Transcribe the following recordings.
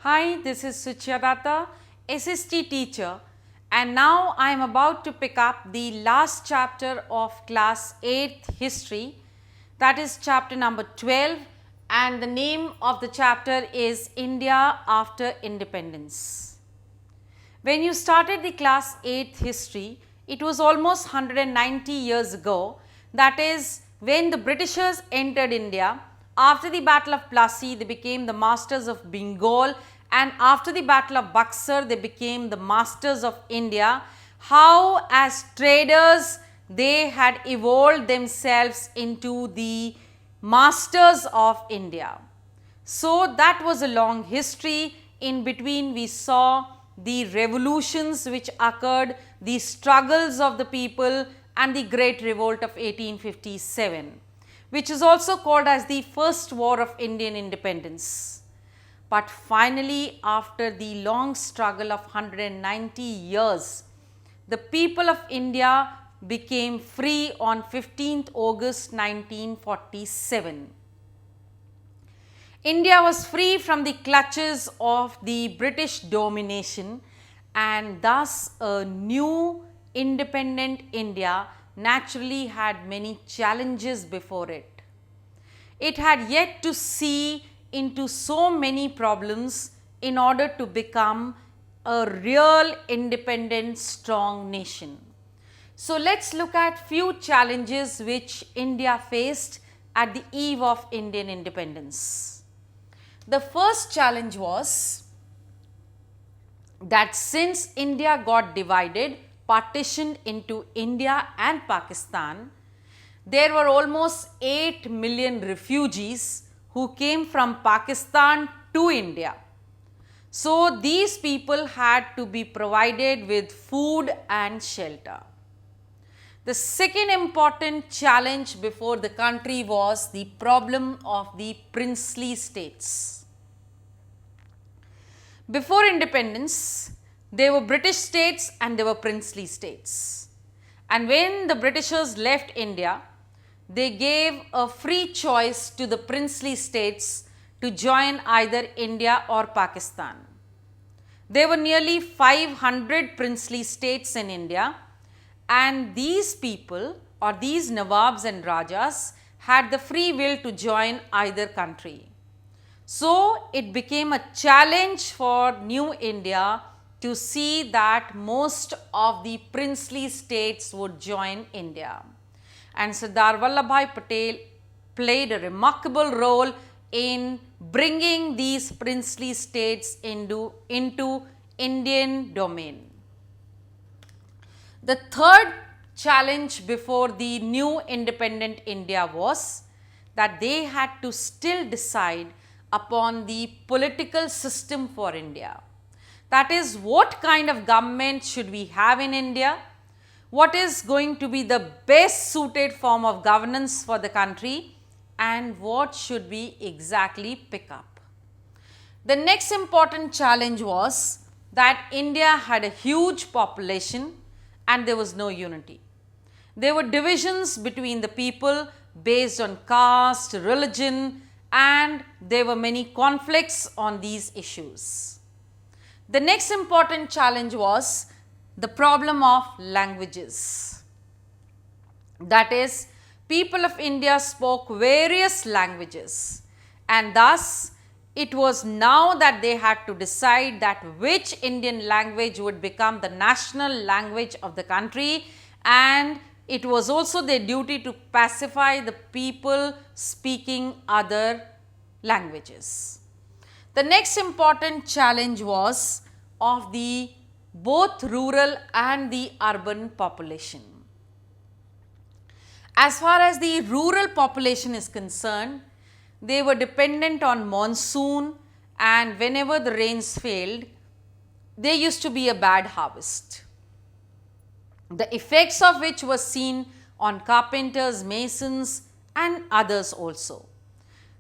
Hi, this is Suchadata, SST teacher, and now I am about to pick up the last chapter of class 8th history, that is chapter number 12, and the name of the chapter is India after Independence. When you started the class 8th history, it was almost 190 years ago, that is when the Britishers entered India. After the Battle of Plassey, they became the masters of Bengal, and after the Battle of Buxar, they became the masters of India. How as traders they had evolved themselves into the masters of India. So that was a long history. In between we saw the revolutions which occurred, the struggles of the people, and the Great Revolt of 1857, which is also called as the First War of Indian Independence. But finally, after the long struggle of 190 years, the people of India became free on 15th August 1947. India was free from the clutches of the British domination, and thus a new independent India naturally had many challenges before it. It had yet to see into so many problems in order to become a real independent strong nation. So let's look at few challenges which India faced at the eve of Indian independence. The first challenge was that since India got divided, partitioned into India and Pakistan, there were almost 8 million refugees who came from Pakistan to India. So these people had to be provided with food and shelter. The second important challenge before the country was the problem of the princely states. Before independence, there were British states and there were princely states. And when the Britishers left India, they gave a free choice to the princely states to join either India or Pakistan. There were nearly 500 princely states in India, and these people or these Nawabs and Rajas had the free will to join either country. So it became a challenge for New India to see that most of the princely states would join India. And Sardar Vallabhbhai Patel played a remarkable role in bringing these princely states into Indian domain. The third challenge before the new independent India was that they had to still decide upon the political system for India. That is, what kind of government should we have in India? What is going to be the best suited form of governance for the country, and what should we exactly pick up? The next important challenge was that India had a huge population and there was no unity. There were divisions between the people based on caste, religion, and there were many conflicts on these issues. The next important challenge was the problem of languages. That is, people of India spoke various languages, and thus it was now that they had to decide that which Indian language would become the national language of the country, and it was also their duty to pacify the people speaking other languages. The next important challenge was of the both rural and the urban population. As far as the rural population is concerned, they were dependent on monsoon, and whenever the rains failed, there used to be a bad harvest, the effects of which was seen on carpenters, masons, and others also.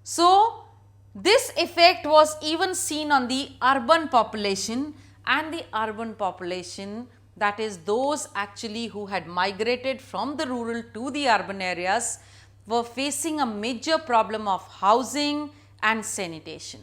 So this effect was even seen on the urban population, and the urban population, that is those actually who had migrated from the rural to the urban areas, were facing a major problem of housing and sanitation.